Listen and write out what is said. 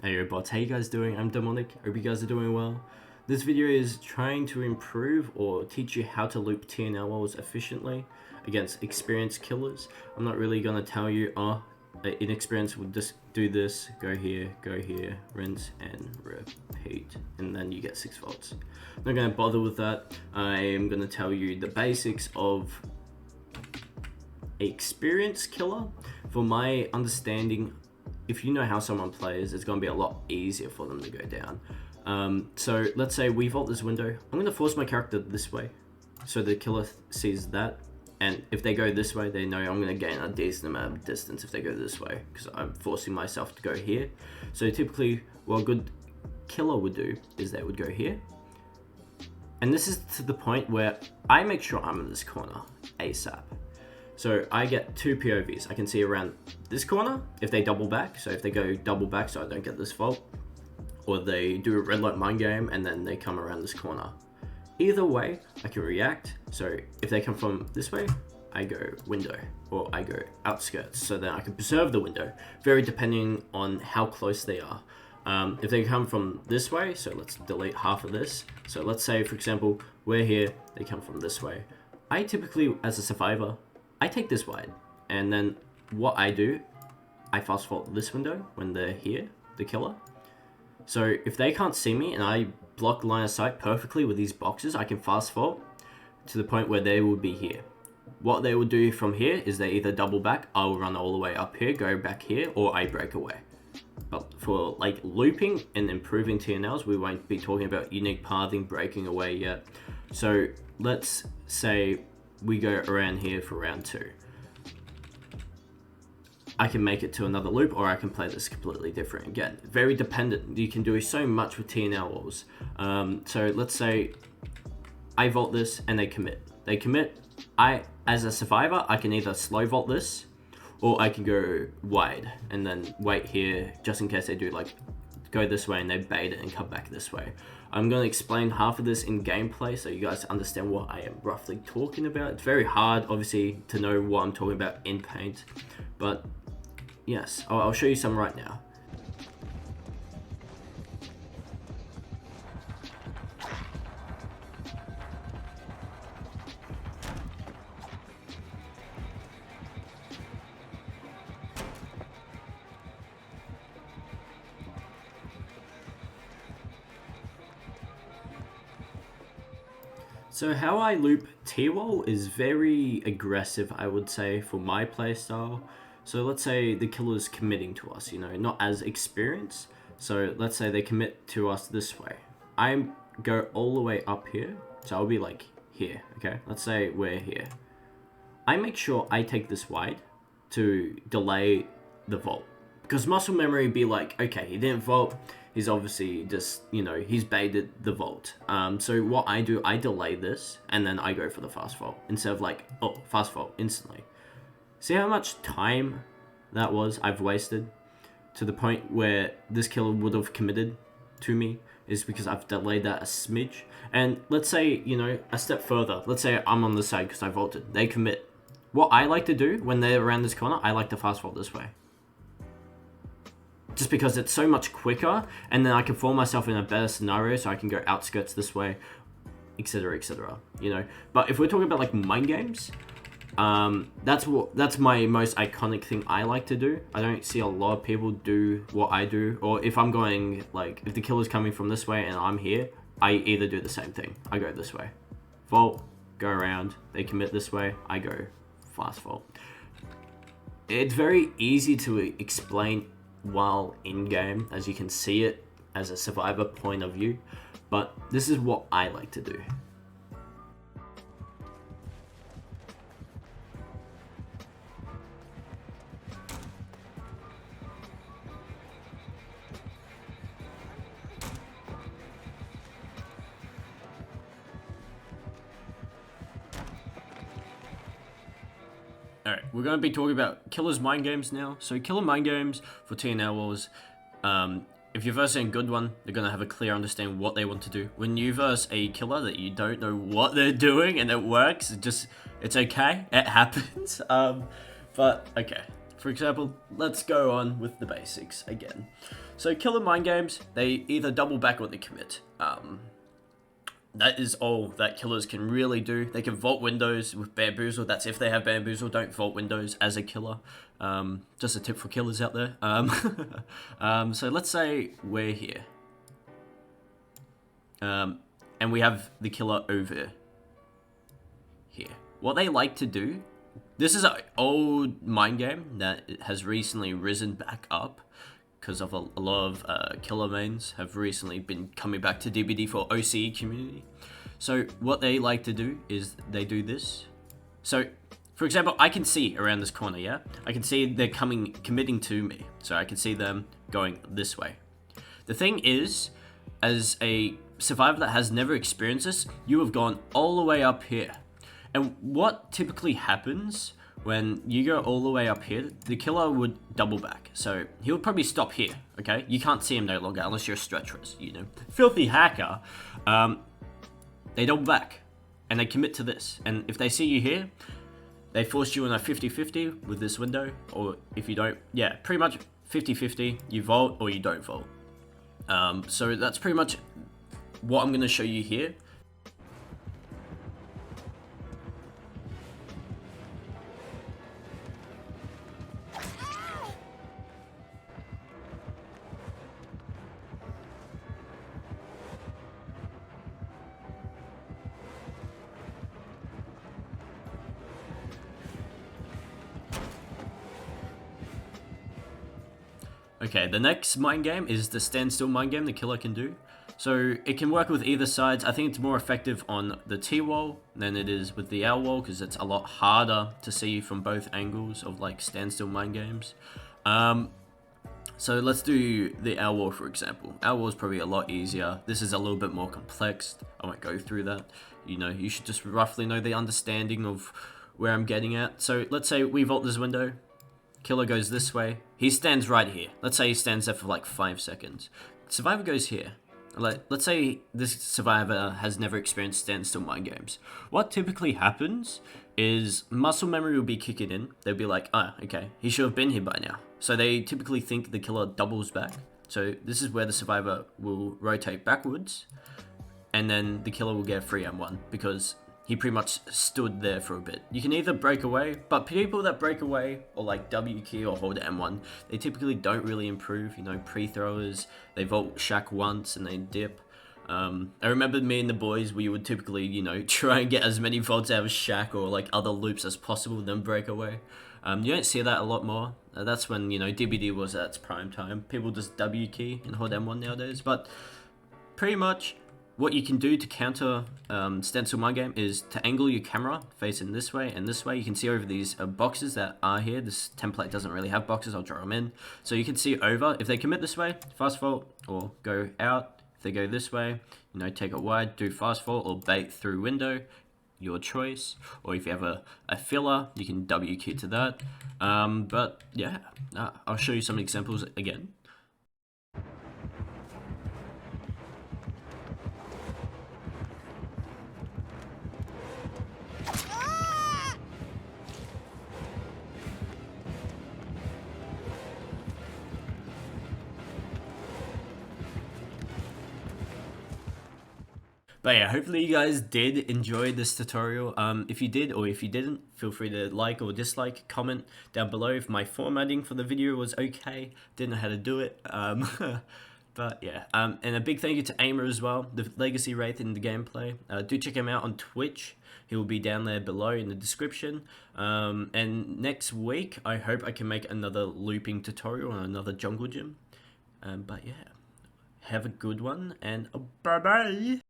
Hey yo bots, how you guys doing? I'm Demonic, hope you guys are doing well. This video is trying to improve or teach you how to loop TNL walls efficiently against experienced killers. I'm not really gonna tell you, inexperienced would just do this, go here, rinse and repeat, and then you get 6 volts. I'm not gonna bother with that. I am gonna tell you the basics of experienced killer. For my understanding, if you know how someone plays, it's going to be a lot easier for them to go down. So let's say we vault this window. I'm going to force my character this way so the killer sees that, and if they go this way, they know I'm going to gain a decent amount of distance if they go this way, because I'm forcing myself to go here. So typically what a good killer would do is they would go here, and this is to the point where I make sure I'm in this corner ASAP. So I get 2 POVs. I can see around this corner if they double back. So if they go double back so I don't get this vault, or they do a red light mind game and then they come around this corner. Either way, I can react. So if they come from this way, I go window, or I go outskirts. So then I can preserve the window, very depending on how close they are. If they come from this way, so let's delete half of this. So let's say, for example, we're here, they come from this way. I typically, as a survivor, I take this wide, and then what I do, I fast forward this window when they're here, the killer. So if they can't see me and I block line of sight perfectly with these boxes, I can fast forward to the point where they will be here. What they will do from here is they either double back, I will run all the way up here, go back here, or I break away. But for like looping and improving TNLs, we won't be talking about unique pathing, breaking away yet. So let's say we go around here for round 2. I can make it to another loop, or I can play this completely different. Again, very dependent. You can do so much with TNL walls. So let's say I vault this and they commit. As a survivor, I can either slow vault this, or I can go wide and then wait here just in case they do like go this way and they bait it and come back this way. I'm going to explain half of this in gameplay so you guys understand what I am roughly talking about. It's very hard, obviously, to know what I'm talking about in Paint, but yes, I'll show you some right now. So how I loop T-Wall is very aggressive, I would say, for my playstyle. So let's say the killer's committing to us, you know, not as experienced. So let's say they commit to us this way. I go all the way up here, so I'll be like here, okay? Let's say we're here. I make sure I take this wide to delay the vault. Because muscle memory be like, okay, he didn't vault, he's obviously just, you know, he's baited the vault. So what I do, I delay this, and then I go for the fast vault, instead of like, oh, fast vault instantly. See how much time that was I've wasted? To the point where this killer would have committed to me, is because I've delayed that a smidge. And let's say, you know, a step further, let's say I'm on the side because I vaulted, they commit. What I like to do when they're around this corner, I like to fast vault this way. Just because it's so much quicker, and then I can form myself in a better scenario, so I can go outskirts this way, etc, etc, you know. But if we're talking about like mind games, that's my most iconic thing I like to do. I don't see a lot of people do what I do, or if I'm going, like, if the killer's coming from this way and I'm here, I either do the same thing. I go this way, vault, go around, they commit this way, I go fast vault. It's very easy to explain while in-game, as you can see it as a survivor point of view, but this is what I like to do. Alright, we're going to be talking about killer's mind games now. So killer mind games for TNL walls, if you're versing a good one, they're going to have a clear understanding what they want to do. When you verse a killer that you don't know what they're doing and it works, it's okay, it happens. But okay, For example, let's go on with the basics again. So killer mind games, they either double back or they commit. That is all that killers can really do. They can vault windows with bamboozle. That's if they have bamboozle. Don't vault windows as a killer. Just a tip for killers out there. So let's say we're here. And we have the killer over here. What they like to do, this is an old mind game that has recently risen back up because of a lot of killer mains have recently been coming back to DBD for OCE community. So what they like to do is they do this. So for example, I can see around this corner, yeah? I can see they're committing to me. So I can see them going this way. The thing is, as a survivor that has never experienced this, you have gone all the way up here. And what typically happens when you go all the way up here, the killer would double back. So he would probably stop here, okay? You can't see him no longer unless you're a stretch risk, you know. Filthy hacker, they double back and they commit to this. And if they see you here, they force you in a 50-50 with this window, or if you don't, yeah, pretty much 50-50, you vault or you don't vault. So that's pretty much what I'm going to show you here. Okay, the next mind game is the standstill mind game the killer can do. So it can work with either sides. I think it's more effective on the T-wall than it is with the L-wall because it's a lot harder to see from both angles of like standstill mind games. So let's do the L-wall for example. L-wall is probably a lot easier. This is a little bit more complex. I won't go through that. You know, you should just roughly know the understanding of where I'm getting at. So let's say we vault this window. Killer goes this way. He stands right here. Let's say he stands there for like 5 seconds. Survivor goes here. Let's say this survivor has never experienced standstill mind games. What typically happens is muscle memory will be kicking in. They'll be like, oh, okay, he should have been here by now. So they typically think the killer doubles back. So this is where the survivor will rotate backwards. And then the killer will get a 3-on-1 because he pretty much stood there for a bit. You can either break away, but people that break away or like W key or hold M1, they typically don't really improve. You know, pre-throwers, they vault Shack once and they dip. I remember me and the boys, we would typically, you know, try and get as many vaults out of Shack or like other loops as possible, then break away. You don't see that a lot more. That's when, you know, DBD was at its prime time. People just W key and hold M1 nowadays, but pretty much what you can do to counter standstill mind game is to angle your camera facing this way and this way. You can see over these boxes that are here. This template doesn't really have boxes. I'll draw them in. So you can see over. If they commit this way, fast vault or go out. If they go this way, you know, take it wide, do fast vault or bait through window. Your choice. Or if you have a filler, you can W key to that. But yeah, I'll show you some examples again. But yeah, hopefully you guys did enjoy this tutorial. If you did or if you didn't, feel free to like or dislike, comment down below if my formatting for the video was okay. Didn't know how to do it. But yeah, and a big thank you to Aimer as well, the Legacy Wraith in the gameplay. Do check him out on Twitch. He will be down there below in the description. And next week, I hope I can make another looping tutorial on another jungle gym. But yeah, have a good one and bye-bye.